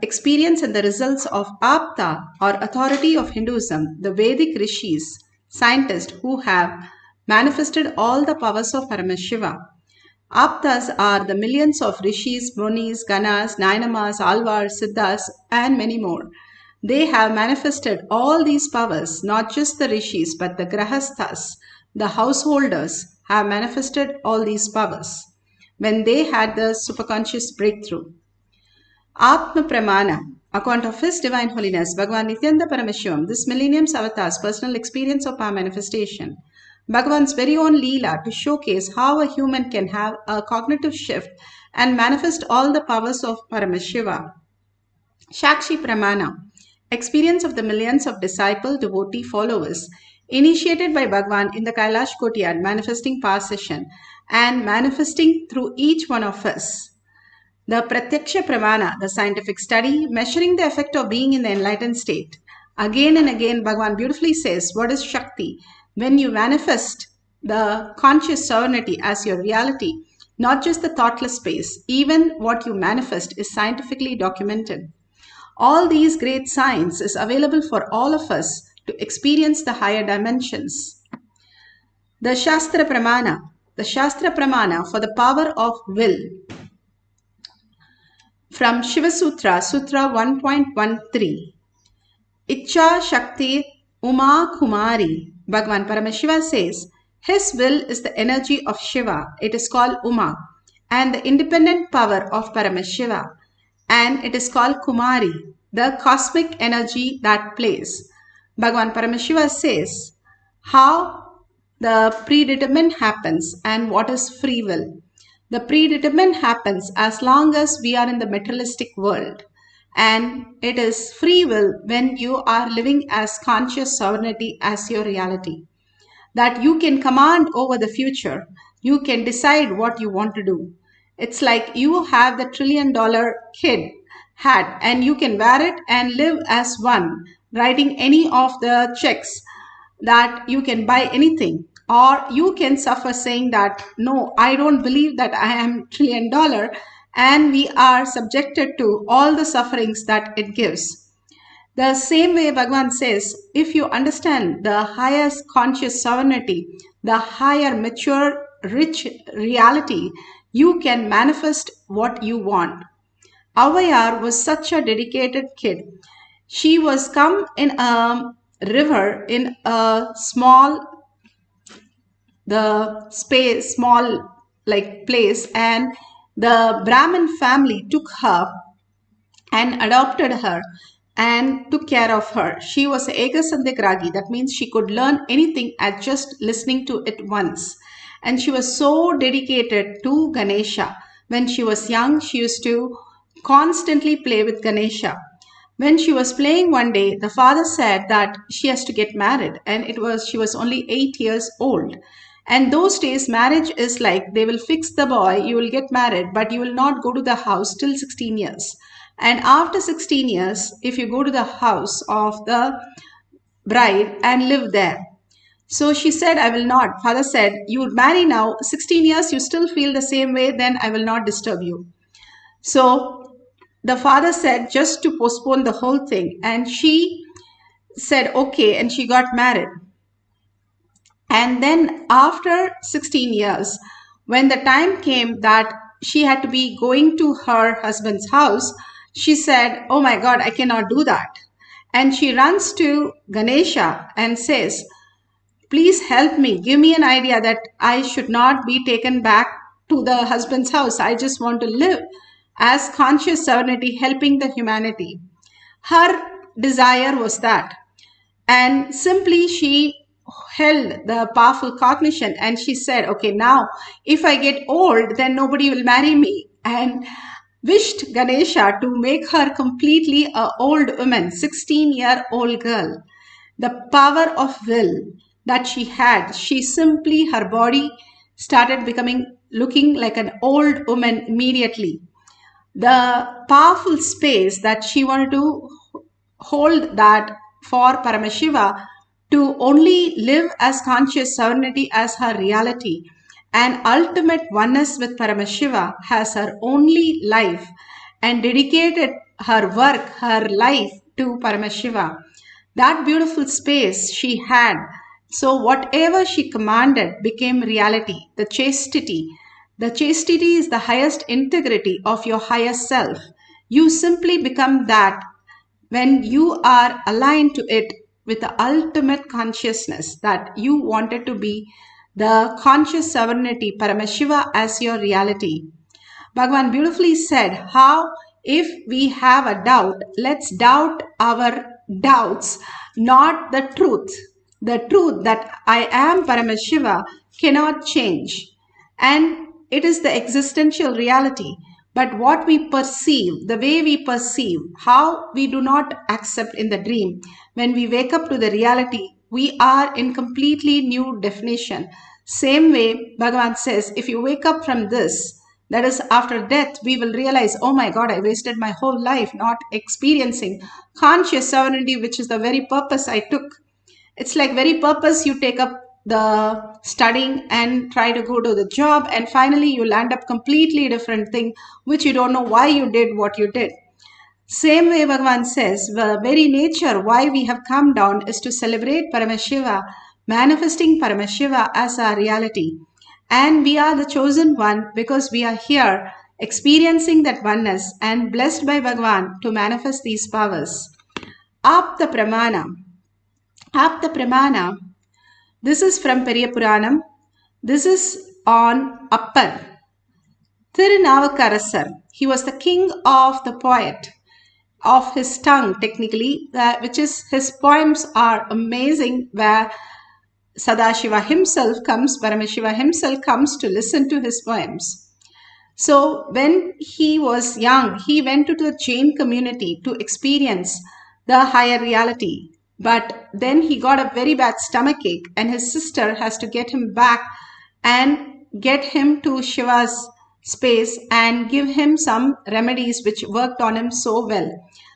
experience and the results of Apta or authority of Hinduism, the Vedic rishis, scientists who have manifested all the powers of Paramashiva. Aptas are the millions of rishis, munis, ganas, nainamas, alvars, siddhas, and many more. They have manifested all these powers, not just the rishis, but the grahasthas, the householders, have manifested all these powers when they had the superconscious breakthrough. Atma Pramana, account of His Divine Holiness, Bhagavan Nithyananda Paramashivam, this millennium's avatar's personal experience of power manifestation. Bhagavan's very own Leela to showcase how a human can have a cognitive shift and manifest all the powers of Paramashiva. Shakshi Pramana, experience of the millions of disciple, devotee, followers, initiated by Bhagavan in the Kailash Courtyard, manifesting power session and manifesting through each one of us. The Pratyaksha Pramana, the scientific study, measuring the effect of being in the enlightened state. Again and again, Bhagavan beautifully says, what is Shakti? When you manifest the conscious sovereignty as your reality, not just the thoughtless space, even what you manifest is scientifically documented. All these great science is available for all of us to experience the higher dimensions. The Shastra Pramana for the power of will. From Shiva Sutra, Sutra 1.13. Icha Shakti Uma Kumari. Bhagavan Paramashiva says, his will is the energy of Shiva. It is called Uma, and the independent power of Paramashiva, and it is called Kumari, the cosmic energy that plays. Bhagavan Paramashiva says how the predetermined happens and what is free will. The predetermined happens as long as we are in the materialistic world, and it is free will when you are living as conscious sovereignty as your reality. That you can command over the future. You can decide what you want to do. It's like you have the $1 trillion kid hat and you can wear it and live as one, writing any of the checks that you can buy anything. Or you can suffer saying that, no, I don't believe that I am $1 trillion, and we are subjected to all the sufferings that it gives. The same way Bhagavan says, if you understand the highest conscious sovereignty, the higher mature rich reality, you can manifest what you want. Avayar was such a dedicated kid. She was come in a river in a small place, and the Brahmin family took her and adopted her and took care of her. She was Ega Sandegragi. That means she could learn anything at just listening to it once. And she was so dedicated to Ganesha. When she was young, she used to constantly play with Ganesha. When she was playing one day, the father said that she has to get married, and she was only 8 years old. And those days, marriage is like they will fix the boy, you will get married, but you will not go to the house till 16 years. And after 16 years, if you go to the house of the bride and live there. So she said, I will not. Father said, you would marry now, 16 years, you still feel the same way, then I will not disturb you. So the father said, just to postpone the whole thing. And she said, okay, and she got married. And then after 16 years, when the time came that she had to be going to her husband's house, she said, oh my God, I cannot do that. And she runs to Ganesha and says, please help me, give me an idea that I should not be taken back to the husband's house. I just want to live as conscious sovereignty, helping the humanity. Her desire was that. And simply she held the powerful cognition and she said, okay, now if I get old, then nobody will marry me. And wished Ganesha to make her completely an old woman, 16-year-old girl. The power of will that she had, her body started looking like an old woman immediately. The powerful space that she wanted to hold that for Paramashiva to only live as conscious sovereignty as her reality and ultimate oneness with Paramashiva as her only life and dedicated her work, her life to Paramashiva. That beautiful space she had. So, whatever she commanded became reality. The chastity. The chastity is the highest integrity of your higher self. You simply become that when you are aligned to it with the ultimate consciousness that you wanted to be the conscious sovereignty, Paramashiva as your reality. Bhagavan beautifully said how if we have a doubt, let's doubt our doubts, not the truth. The truth that I am Paramashiva cannot change. And it is the existential reality. But what we perceive, the way we perceive, how we do not accept in the dream, when we wake up to the reality, we are in completely new definition. Same way, Bhagavan says, if you wake up from this, that is, after death, we will realize, oh my God, I wasted my whole life not experiencing conscious sovereignty, which is the very purpose I took. It's like very purpose you take up the studying and try to go to the job, and finally you land up completely different thing, which you don't know why you did what you did. Same way Bhagavan says, the very nature why we have come down is to celebrate Paramashiva, manifesting Paramashiva as our reality. And we are the chosen one because we are here experiencing that oneness and blessed by Bhagavan to manifest these powers. Apta Pramana. Apta Pramana. This is from Periya Puranam. This is on Appar. Thirunavukarasar. He was the king of the poet, of his tongue technically, which is his poems are amazing, where Sadashiva himself comes, Paramashiva himself comes to listen to his poems. So when he was young, he went to the Jain community to experience the higher reality. But then he got a very bad stomachache, and his sister has to get him back and get him to Shiva's space and give him some remedies which worked on him so well.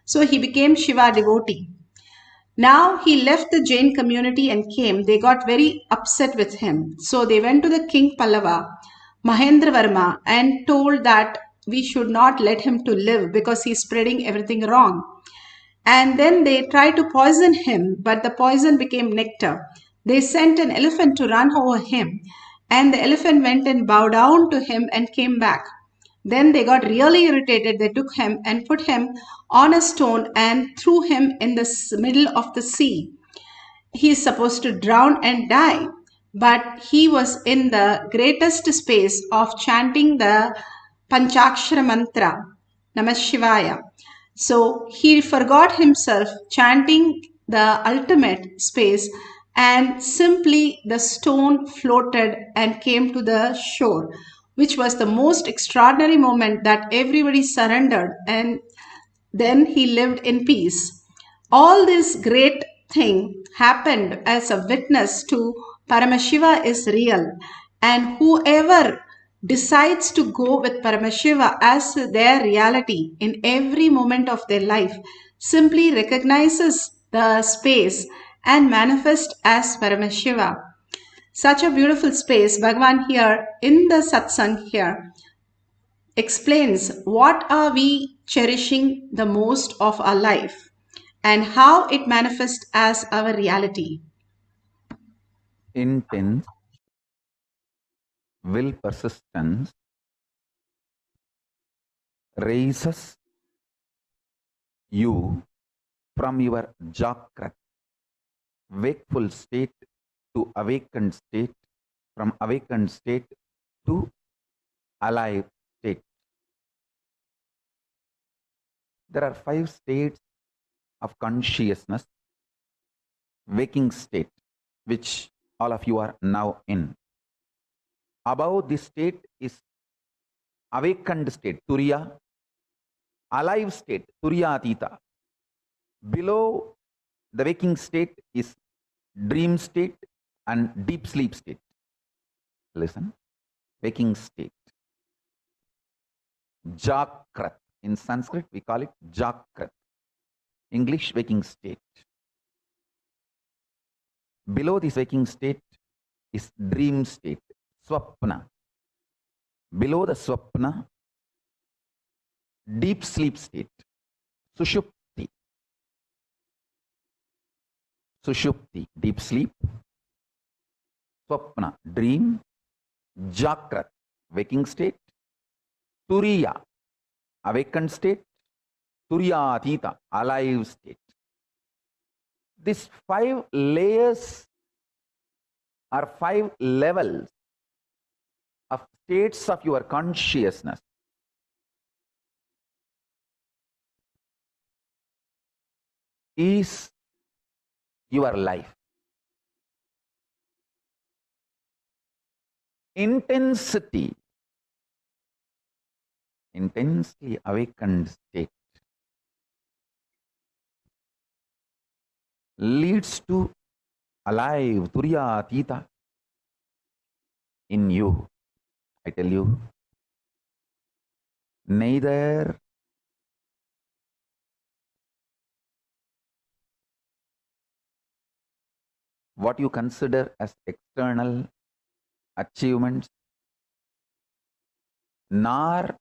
So he became Shiva devotee. Now he left the Jain community and came. They got very upset with him. So they went to the King Pallava, Mahendra Varma, and told that we should not let him to live because he's spreading everything wrong. And then they tried to poison him, but the poison became nectar. They sent an elephant to run over him, and the elephant went and bowed down to him and came back. Then they got really irritated. They took him and put him on a stone and threw him in the middle of the sea. He is supposed to drown and die, but he was in the greatest space of chanting the Panchakshara mantra, Namah Shivaya. So he forgot himself chanting the ultimate space, and simply the stone floated and came to the shore, which was the most extraordinary moment that everybody surrendered, and then he lived in peace. All this great thing happened as a witness to Paramashiva is real, and whoever decides to go with Paramashiva as their reality in every moment of their life simply recognizes the space and manifests as Paramashiva. Such a beautiful space. Bhagavan here in the satsang here explains what are we cherishing the most of our life and how it manifests as our reality. Intense will persistence raises you from your jakrat, wakeful state to awakened state, from awakened state to alive state. There are 5 states of consciousness, waking state, which all of you are now in. Above this state is awakened state, Turiya, alive state, Turiya Atita. Below the waking state is dream state and deep sleep state. Listen, waking state. Jakrat. In Sanskrit, we call it Jakrat. English, waking state. Below this waking state is dream state, Swapna. Below the Swapna, deep sleep state. Sushupti. Sushupti, deep sleep. Swapna, dream. Jakrat, waking state. Turiya, awakened state. Turyatita, alive state. These 5 layers or 5 levels of states of your consciousness is your life. Intensity, intensely awakened state leads to alive, Turyatita in you. I tell you, neither what you consider as external achievements, nor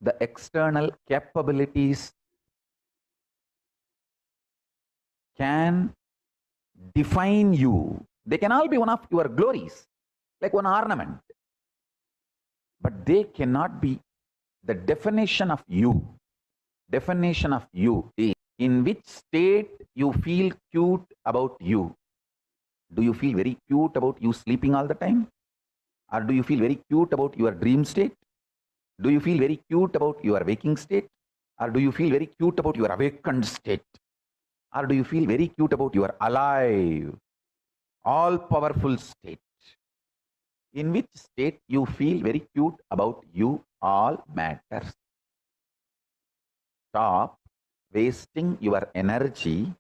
the external capabilities can define you. They can all be one of your glories, like one ornament, but they cannot be the definition of you. Definition of you is in which state you feel cute about you. Do you feel very cute about you sleeping all the time? Or do you feel very cute about your dream state? Do you feel very cute about your waking state? Or do you feel very cute about your awakened state? Or do you feel very cute about your alive, all-powerful state? In which state you feel very cute about you all matters. Stop wasting your energy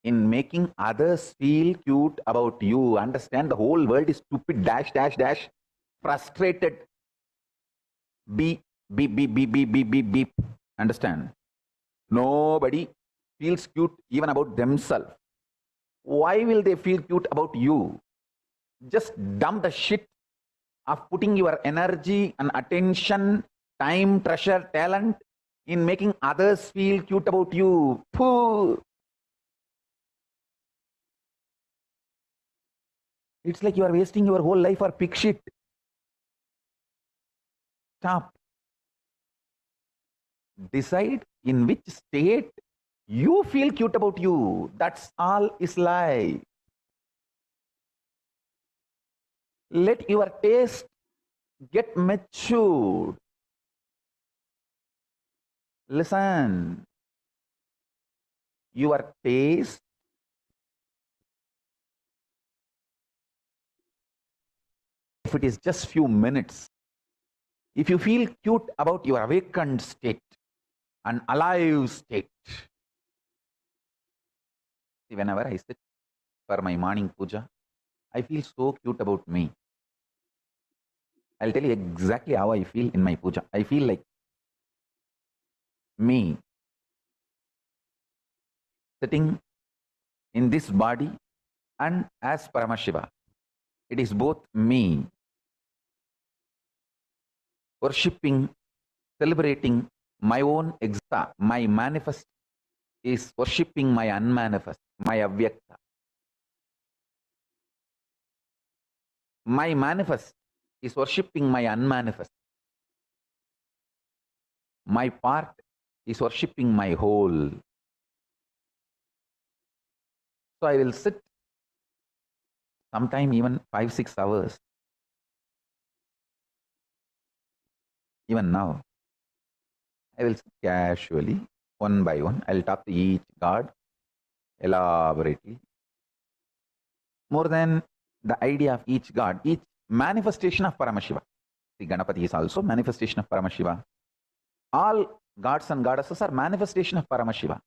in making others feel cute about you. Understand, the whole world is stupid, dash, dash, dash, frustrated. Beep, beep, beep, beep, beep, beep, beep, beep. Understand? Nobody feels cute even about themselves. Why will they feel cute about you? Just dump the shit of putting your energy and attention, time, treasure, talent in making others feel cute about you. Pooh. It's like you are wasting your whole life for pig shit. Stop. Decide in which state you feel cute about you. That's all is life. Let your taste get matured. Listen. Your taste if it is just few minutes, if you feel cute about your awakened state, an alive state, whenever I sit for my morning puja, I feel so cute about me. I'll tell you exactly how I feel in my puja. I feel like me sitting in this body and as Paramashiva. It is both me worshipping, celebrating my own exta. My manifest is worshipping my unmanifest, my avyakta. My manifest is worshipping my unmanifest. My part is worshipping my whole. So I will sit sometime even 5-6 hours. Even now, I will sit casually, one by one. I'll talk to each god elaborately. More than the idea of each god, each manifestation of Paramashiva. The Ganapati is also manifestation of Paramashiva. All gods and goddesses are manifestation of Paramashiva.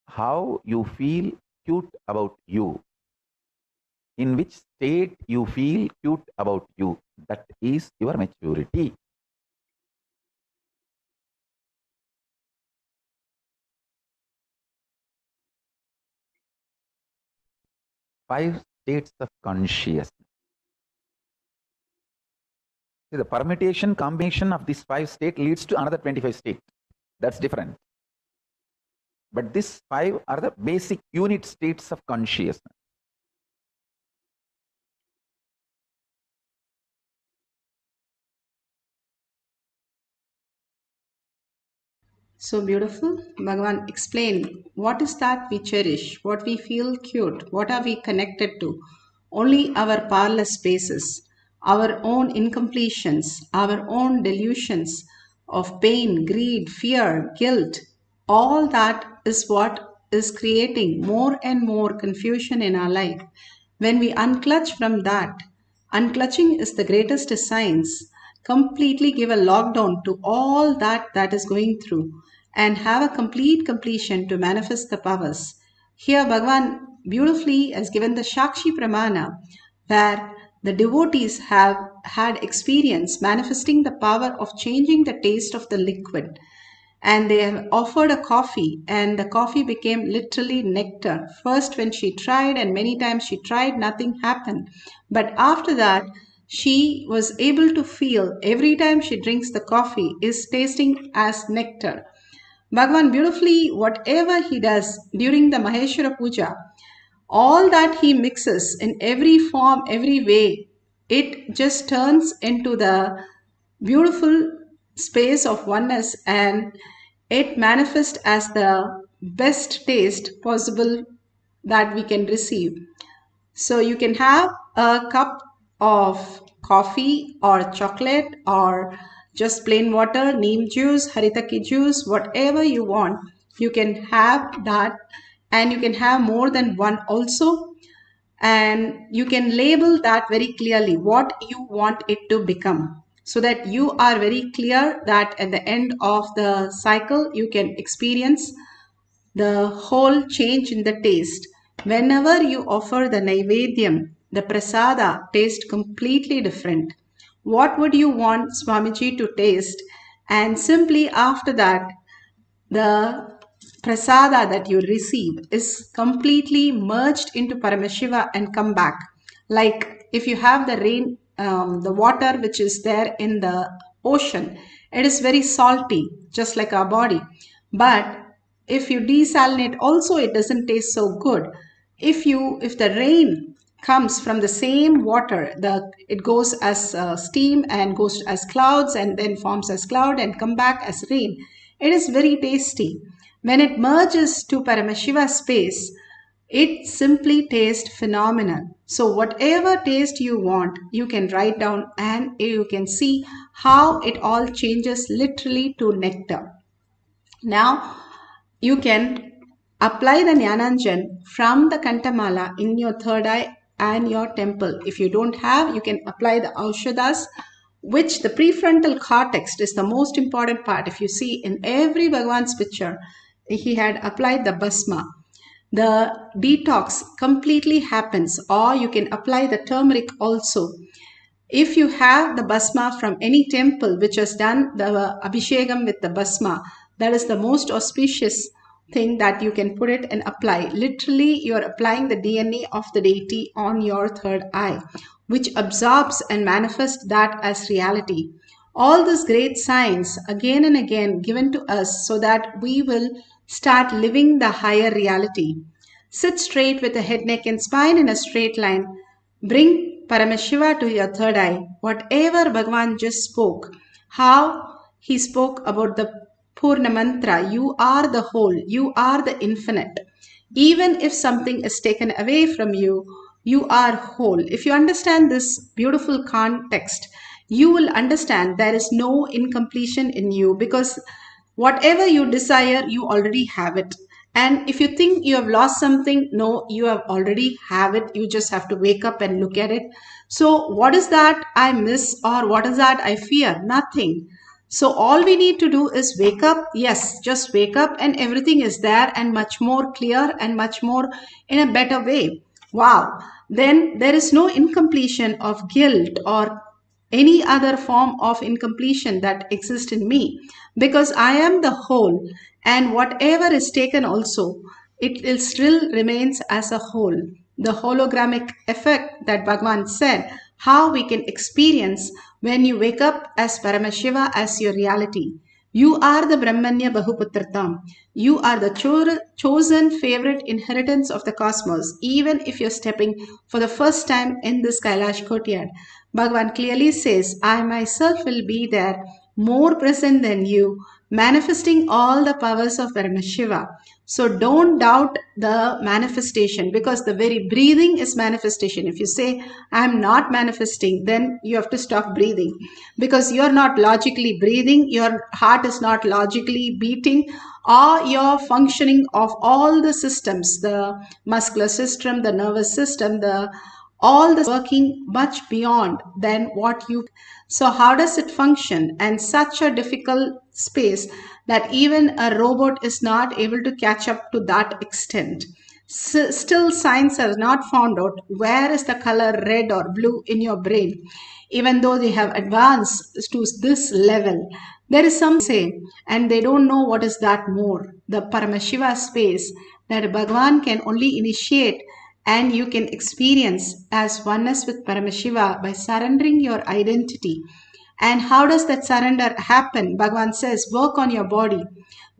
How you feel cute about you, in which state you feel cute about you, that is your maturity. Five states of consciousness. See, the permutation combination of these 5 states leads to another 25 states. That's different. But these 5 are the basic unit states of consciousness. So beautiful. Bhagavan, explain what is that we cherish, what we feel cute, what are we connected to? Only our powerless spaces, our own incompletions, our own delusions of pain, greed, fear, guilt. All that is what is creating more and more confusion in our life. When we unclutch from that, unclutching is the greatest science. Completely give a lockdown to all that is going through and have a complete completion to manifest the powers. Here, Bhagavan beautifully has given the Shakshi Pramana, where the devotees have had experience manifesting the power of changing the taste of the liquid, and they have offered a coffee, and the coffee became literally nectar. First, when she tried, and many times she tried, nothing happened. But after that, she was able to feel every time she drinks the coffee is tasting as nectar. Bhagavan beautifully, whatever he does during the Maheshwara Puja, all that he mixes in every form, every way, it just turns into the beautiful space of oneness, and it manifests as the best taste possible that we can receive. So you can have a cup of coffee or chocolate or just plain water, neem juice, haritaki juice, whatever you want. You can have that, and you can have more than one also. And you can label that very clearly what you want it to become, so that you are very clear that at the end of the cycle you can experience the whole change in the taste. Whenever you offer the Naivedyam, the Prasada tastes completely different. What would you want Swamiji to taste? And simply after that, the prasada that you receive is completely merged into Paramashiva and come back. Like if you have the rain, the water which is there in the ocean, it is very salty, just like our body. But if you desalinate, also it doesn't taste so good. If the rain comes from the same water, it goes as steam and goes as clouds and then forms as cloud and come back as rain. It is very tasty. When it merges to Paramashiva space, it simply tastes phenomenal. So whatever taste you want, you can write down and you can see how it all changes literally to nectar. Now you can apply the Jnananjan from the Kantamala in your third eye and your temple. If you don't have, you can apply the Aushadas, which the prefrontal cortex is the most important part. If you see in every Bhagwan's picture, he had applied the Basma. The detox completely happens, or you can apply the turmeric also. If you have the basma from any temple which has done the abhishekam with the basma, that is the most auspicious thing that you can put it and apply. Literally, you are applying the DNA of the deity on your third eye, which absorbs and manifests that as reality. All this great science again and again given to us so that we will start living the higher reality. Sit straight with the head, neck, and spine in a straight line. Bring Paramashiva to your third eye. Whatever Bhagavan just spoke, how he spoke about the Purna Mantra, you are the whole, you are the infinite. Even if something is taken away from you, you are whole. If you understand this beautiful context, you will understand there is no incompletion in you, because whatever you desire, you already have it. And if you think you have lost something, no, you have already have it. You just have to wake up and look at it. So what is that I miss, or what is that I fear? Nothing. So all we need to do is wake up. Yes, just wake up and everything is there and much more clear and much more in a better way. Wow. Then there is no incompletion of guilt or any other form of incompletion that exists in me, because I am the whole, and whatever is taken also, it still remains as a whole. The hologramic effect that Bhagavan said, how we can experience when you wake up as Paramashiva as your reality. You are the Brahmanya Bahuputratam. You are the chosen favorite inheritance of the cosmos, even if you're stepping for the first time in this Kailash courtyard. Bhagavan clearly says, I myself will be there, more present than you, manifesting all the powers of Paramashiva. So don't doubt the manifestation, because the very breathing is manifestation. If you say, I'm not manifesting, then you have to stop breathing, because you're not logically breathing, your heart is not logically beating, or your functioning of all the systems, the muscular system, the nervous system, the all the working much beyond than what you. So how does it function? And such a difficult space that even a robot is not able to catch up to that extent. Still science has not found out where is the color red or blue in your brain. Even though they have advanced to this level, there is some say, and they don't know what is that more, the Paramashiva space that Bhagavan can only initiate, and you can experience as oneness with Paramashiva by surrendering your identity. And how does that surrender happen? Bhagavan says, work on your body.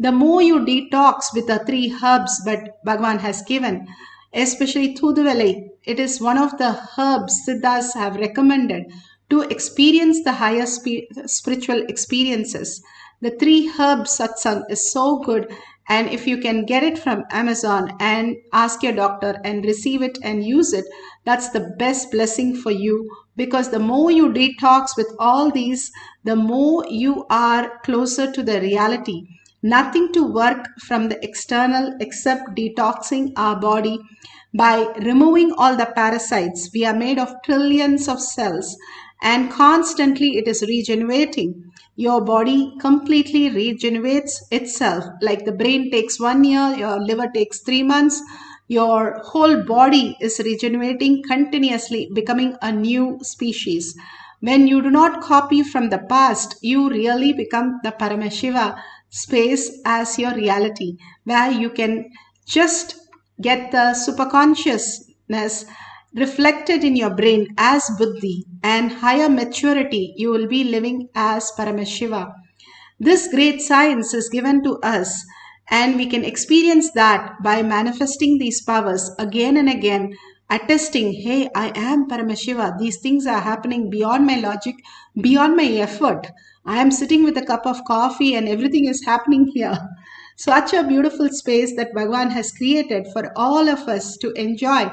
The more you detox with the 3 herbs that Bhagavan has given, especially Thuduvalai, it is one of the herbs Siddhas have recommended to experience the higher spiritual experiences. The 3 herbs satsang is so good, and if you can get it from Amazon and ask your doctor and receive it and use it, that's the best blessing for you, because the more you detox with all these, the more you are closer to the reality. Nothing to work from the external except detoxing our body by removing all the parasites. We are made of trillions of cells, and constantly it is regenerating. Your body completely regenerates itself. Like the brain takes 1 year, your liver takes 3 months, your whole body is regenerating continuously, becoming a new species. When you do not copy from the past, you really become the Paramashiva space as your reality, where you can just get the superconsciousness reflected in your brain as buddhi, and higher maturity you will be living as Paramashiva. This great science is given to us, and we can experience that by manifesting these powers again and again, attesting, hey, I am Paramashiva. These things are happening beyond my logic, beyond my effort. I am sitting with a cup of coffee and everything is happening here. Such a beautiful space that Bhagavan has created for all of us to enjoy.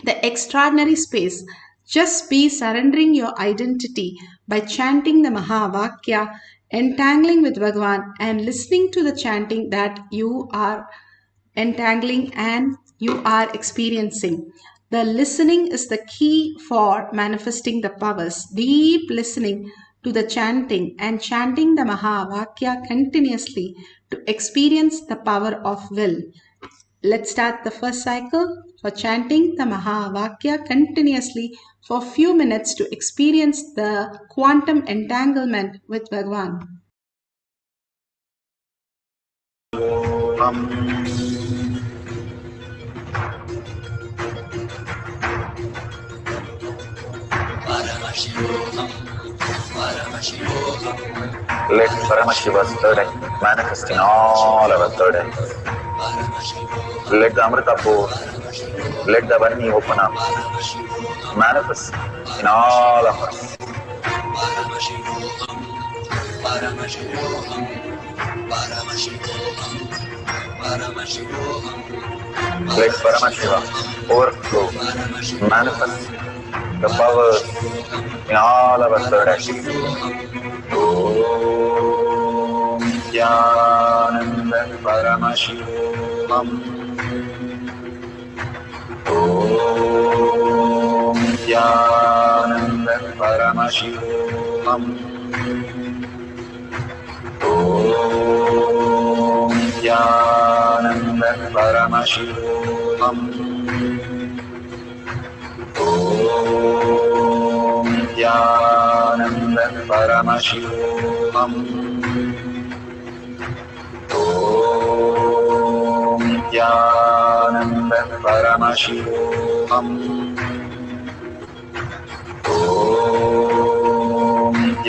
The extraordinary space. Just be surrendering your identity by chanting the Mahavakya, entangling with Bhagavan, and listening to the chanting that you are entangling and you are experiencing. The listening is the key for manifesting the powers. Deep listening to the chanting and chanting the Mahavakya continuously to experience the power of will. Let's start the first cycle for chanting the Mahavakya continuously for a few minutes to experience the quantum entanglement with Bhagavan. Let Paramashiva's third eye manifest in all our third eyes. Let the Amrita pour, let the Varni open up, manifest in all of us. Let Paramashiva overflow, manifest the powers in all our third eyes. Om Nithyananda Paramashivam. Om Nithyananda Paramashivam. Om Nithyananda Paramashivam. Om Nithyananda Paramashivam. Om Nithyananda Paramashivam. Om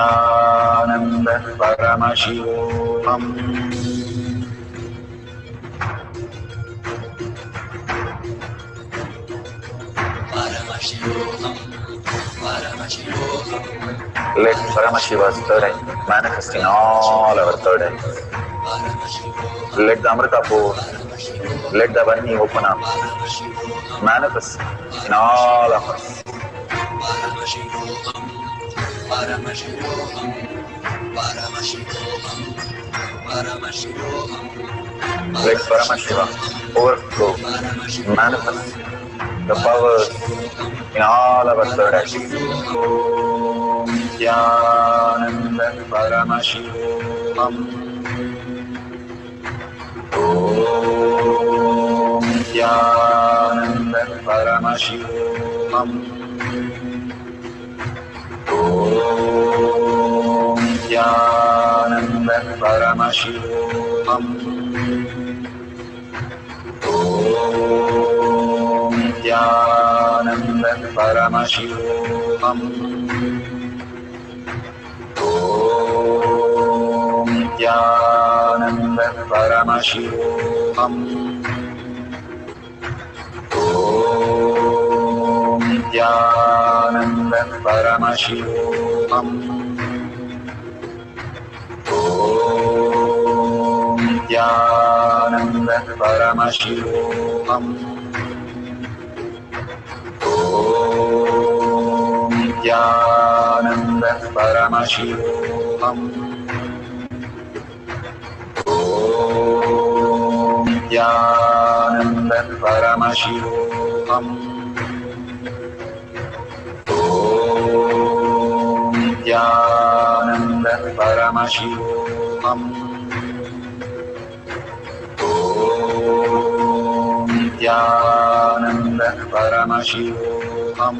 Nithyananda Paramashivoham. Paramashivoham, Paramashivoham, Let Paramashiva's third eye manifest in all our third eyes. Paramashivoham, Let the Amrita pour, Paramashivoham, let the Varni open up, Paramashivoham, manifest in all of us. Paramashivoham, Paramashivoham, Paramashivoham, Paramashivoham, Let Paramashiva overflow, manifest the powers in all our third eyes. Om Nithyananda Paramashivoham. Om Nithyananda Paramashivoham. Om Nithyananda Paramashivoham. Om Nithyananda Paramashivoham. Om Nithyananda Paramashivoham. Om Nithyananda Paramashivoham. Om Nithyananda Paramashivoham. Om Nithyananda Paramashivoham. Om Nithyananda Paramashivoham. Om Nithyananda Paramashivoham. Om Nithyananda Paramashivoham.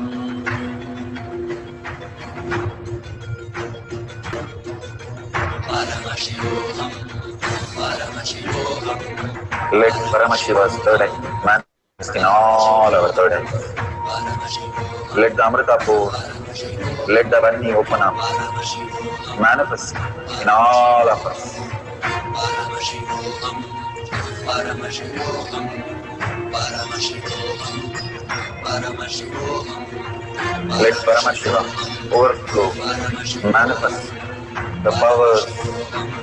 Paramashivoham, Paramashivoham, Let Paramashiva's third eye manifest in all our third eyes. Paramashivoham, Let the Amrita pour, let the Varni open up, Paramashivoham, manifest in all of us. Paramashivoham, Paramashivoham, Paramashivoham, Paramashivoham, Let Paramashiva overflow, manifest the powers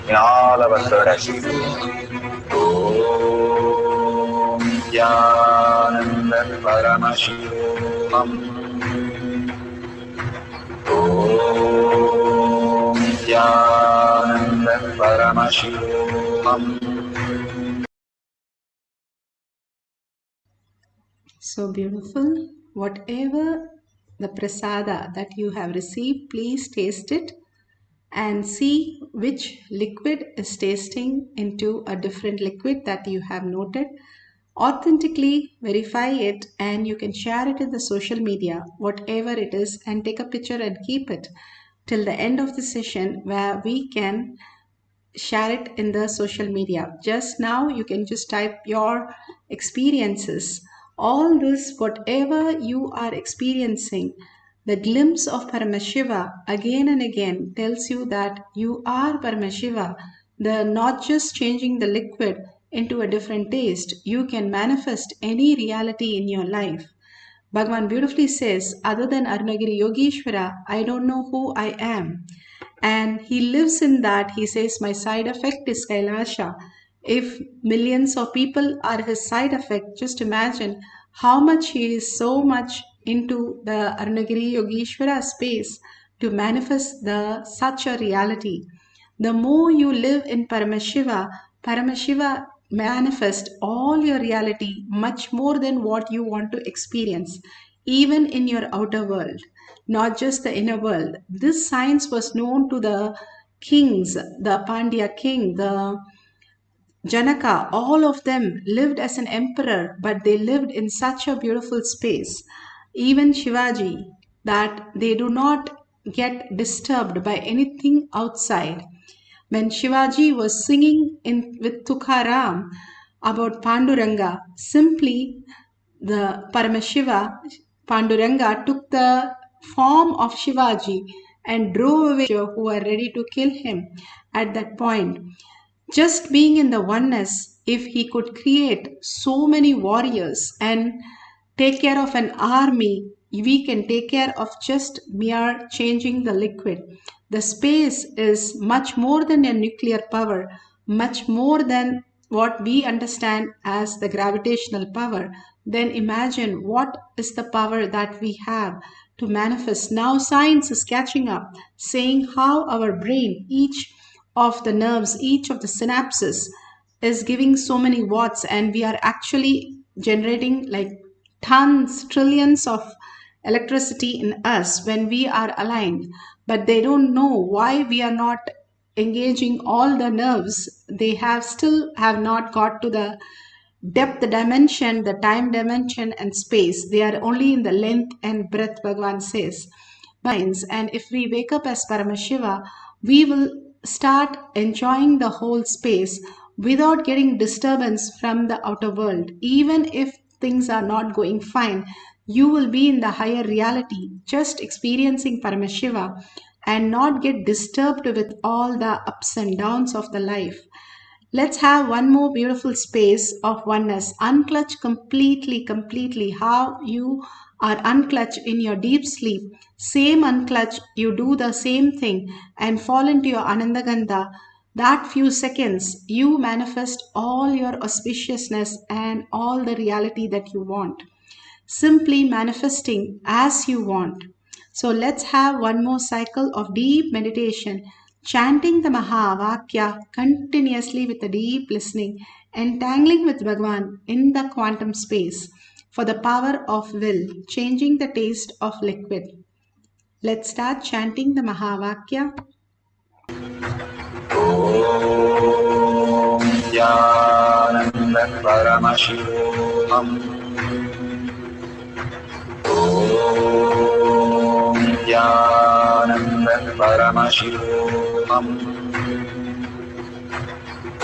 in all our third eyes. Om Nithyananda Paramashivoham. Om Nithyananda Paramashivoham. So beautiful. Whatever the prasada that you have received, please taste it and see which liquid is tasting into a different liquid that you have noted. Authentically verify it and you can share it in the social media, whatever it is, and take a picture and keep it till the end of the session where we can share it in the social media. Just now you can just type your experiences, all this, whatever you are experiencing, the glimpse of Paramashiva again and again tells you that you are Paramashiva. The not just changing the liquid into a different taste, you can manifest any reality in your life. Bhagavan beautifully says, other than Arunagiri Yogeshwara, I don't know who I am. And he lives in that. He says, my side effect is Kailasha. If millions of people are his side effect, just imagine how much he is so much into the Arunagiri Yogeshwara space to manifest such a reality. The more you live in Paramashiva, Paramashiva manifest all your reality much more than what you want to experience, even in your outer world, not just the inner world. This science was known to the kings, the Pandya king, the Janaka, all of them lived as an emperor, but they lived in such a beautiful space. Even Shivaji, that they do not get disturbed by anything outside. When Shivaji was singing with Tukaram about Panduranga, simply the Paramashiva Panduranga took the form of Shivaji and drove away who were ready to kill him at that point. Just being in the oneness, if he could create so many warriors and take care of an army, we can take care of just mere changing the liquid. The space is much more than a nuclear power, much more than what we understand as the gravitational power. Then imagine what is the power that we have to manifest. Now science is catching up, saying how our brain, each of the nerves, each of the synapses is giving so many watts, and we are actually generating like tons, trillions of electricity in us when we are aligned. But they don't know why we are not engaging all the nerves. They have still have not got to the depth dimension, the time dimension, and space. They are only in the length and breadth, Bhagavan says. And if we wake up as Paramashiva, we will start enjoying the whole space without getting disturbance from the outer world. Even if things are not going fine, you will be in the higher reality, just experiencing Paramashiva and not get disturbed with all the ups and downs of the life. Let's have one more beautiful space of oneness. Unclutch completely, completely. How you are unclutched in your deep sleep. Same unclutch, you do the same thing and fall into your Anandagandha. That few seconds, you manifest all your auspiciousness and all the reality that you want. Simply manifesting as you want. So let's have one more cycle of deep meditation, chanting the Mahavakya continuously with a deep listening, entangling with Bhagavan in the quantum space for the power of will, changing the taste of liquid. Let's start chanting the Mahavakya. Om Nithyananda Paramashivoham. Om Nithyananda Paramashivoham.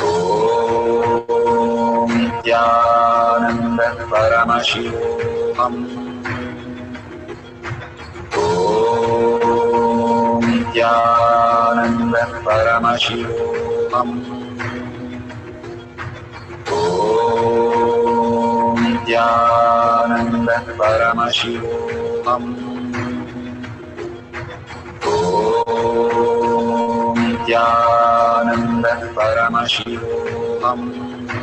Om Nithyananda Paramashivoham. Om Nithyananda Paramashivoham. Om Nithyananda Paramashivoham. Om Nithyananda Paramashivoham. Om Nithyananda Paramashivoham. Om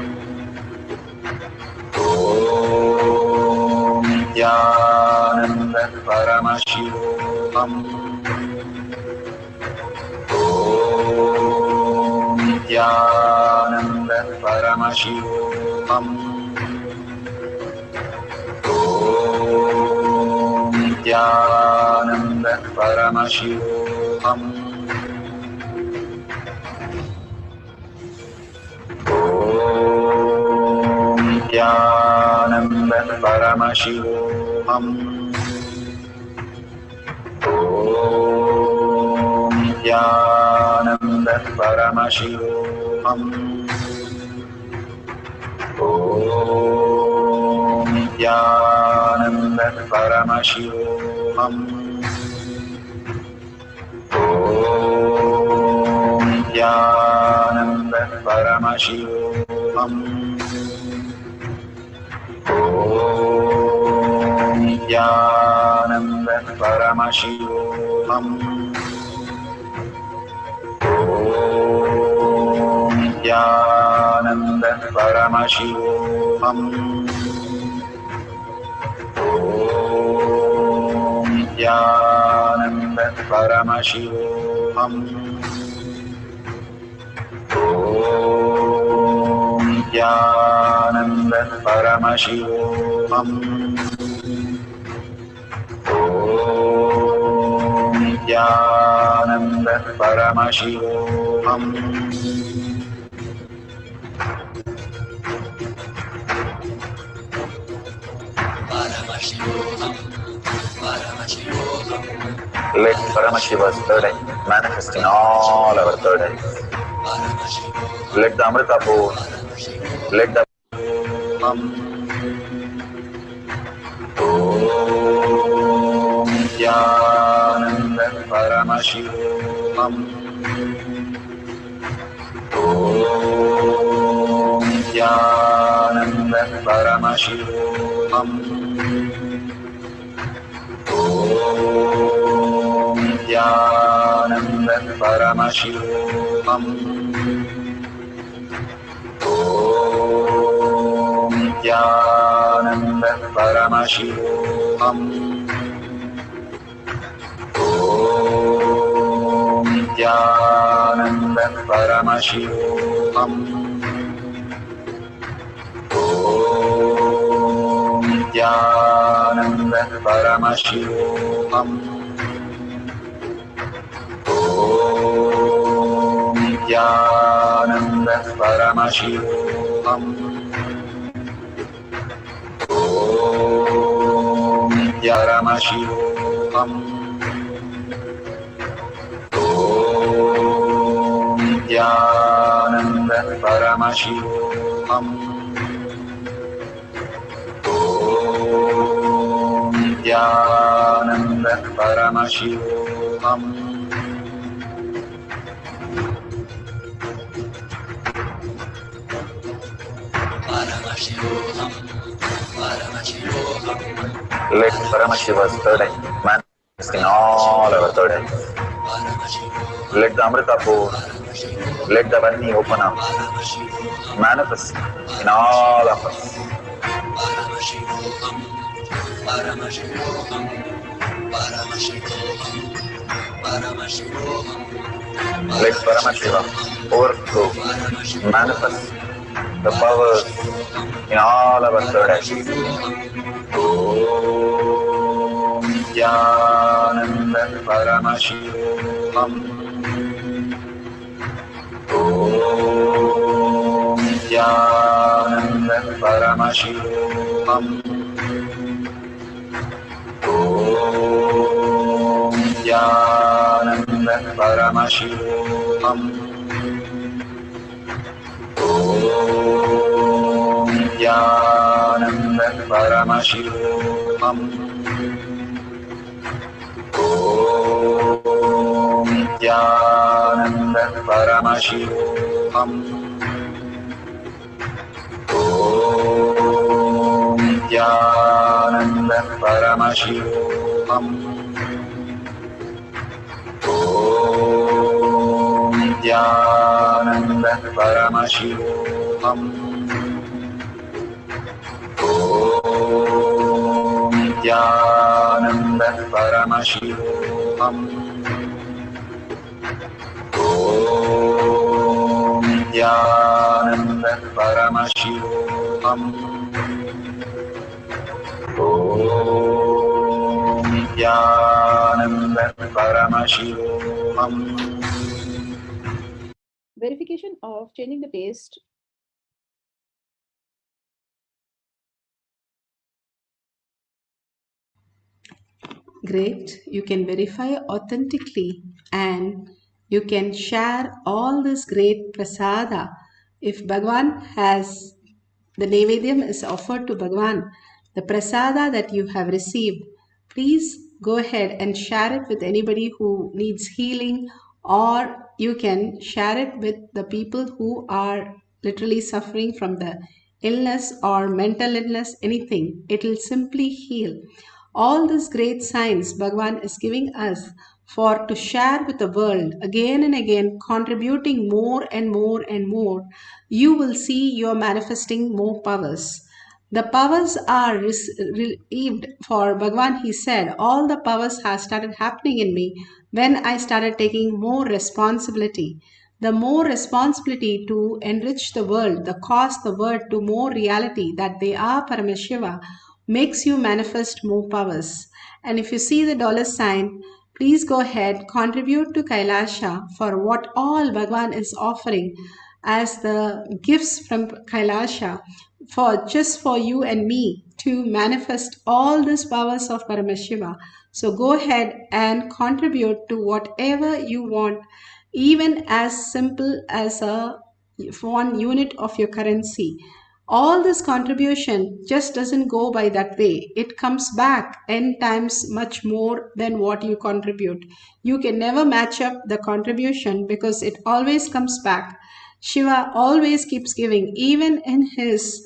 Nithyananda Paramashivoham. Om Nithyananda Paramashivoham. Om Nithyananda Paramashivoham. Om Nithyananda Paramashivoham. Om Nithyananda Paramashivoham. Om Nithyananda Paramashivoham. Om Nithyananda Paramashivoham. Om Nithyananda Paramashivoham. Om Nithyananda Paramashivoham. Om Nithyananda Paramashivoham. Om Nithyananda Paramashivoham. Paramashivoham, Paramashivoham, Let Paramashiva's third eye manifest in all our third eyes. Paramashivoham, Let the Amrita pour. Paramashivoham, Let the Om Nithyananda Paramashivoham. Om Nithyananda Paramashivam. Om Nithyananda Paramashivam. Om Nithyananda Paramashivam. Om Nithyananda Paramashivoham. Om Nithyananda Paramashivoham. Om Nithyananda Paramashivoham. Om Paramashivoham. Om Nithyananda Paramashivoham. Om Nithyananda Paramashivoham. Paramashivoham. Paramashivoham. Let Paramashiva's third eye manifest in all our third eyes. Let the Amrita pour, let the Vani open up, manifest in all of us. Paramashivoham. Paramashivoham. Paramashivoham. Paramashivoham. Let Paramashiva overflow, manifest the powers in all our third eyes. Om Nithyananda Paramashivoham. Om Nithyananda Paramashivoham. Om Nithyananda Paramashivoham. Om Nithyananda Paramashivoham. Om Nithyananda Paramashivoham. Om Nithyananda Paramashivoham. Om Nithyananda Paramashivoham. Om Nithyananda Paramashivoham. Om Nithyananda Paramashivoham. Om Nithyananda Paramashivoham. Verification of changing the taste. Great. You can verify authentically and you can share all this great prasada. If Bhagwan has the Nevedyam is offered to Bhagwan, the prasada that you have received, please go ahead and share it with anybody who needs healing, or you can share it with the people who are literally suffering from the illness or mental illness, anything. It will simply heal. All these great signs Bhagwan is giving us for to share with the world again and again, contributing more and more and more, you will see you're manifesting more powers. The powers are relieved for Bhagwan. He said, all the powers have started happening in me when I started taking more responsibility. The more responsibility to enrich the world, the cause the world to more reality that they are Paramashiva, makes you manifest more powers. And if you see the dollar sign, please go ahead, contribute to Kailasha for what all Bhagwan is offering as the gifts from Kailasha for just for you and me to manifest all these powers of Paramashiva. So go ahead and contribute to whatever you want, even as simple as a 1 unit of your currency. all this contribution just doesn't go by that way. It comes back n times much more than what you contribute. You can never match up the contribution because it always comes back. Shiva always keeps giving. Even in his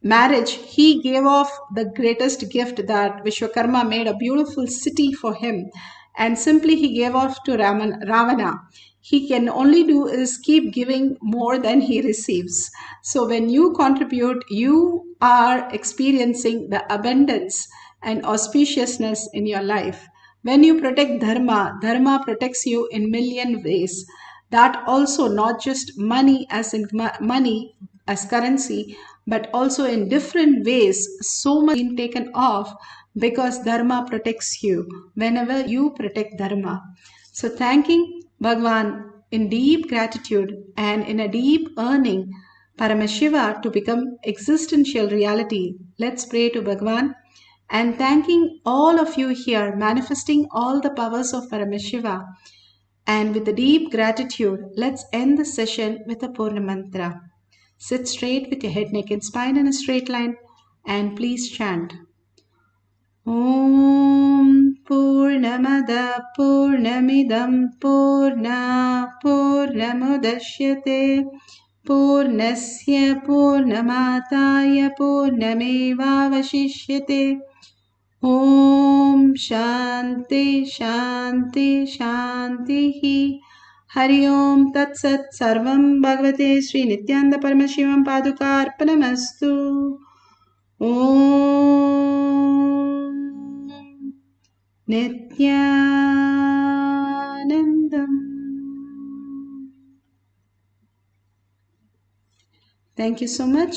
marriage, he gave off the greatest gift, that Vishwakarma made a beautiful city for him, and simply he gave off to Ravana. He can only do is keep giving more than he receives. So when you contribute, you are experiencing the abundance and auspiciousness in your life. When you protect dharma, dharma protects you in million ways. That also not just money as in money as currency, but also in different ways. So much being taken off because dharma protects you whenever you protect dharma. So thanking Bhagwan in deep gratitude and in a deep earning Paramashiva to become existential reality. Let's pray to Bhagwan and thanking all of you here, manifesting all the powers of Paramashiva. And with a deep gratitude, let's end the session with a Purna mantra. Sit straight with your head, neck, and spine in a straight line, and please chant. Om Purnamada Purnamidam Purna Purnamudashyate Purnasya Purnamataya Purnamevavashishyate. Om Shanti Shanti Shanti. Hari Om Tat Sat Sarvam Bhagavate Sri Nithyananda Paramashivam Paduka Arpanamastu. Om Nithyanandam. Thank you so much.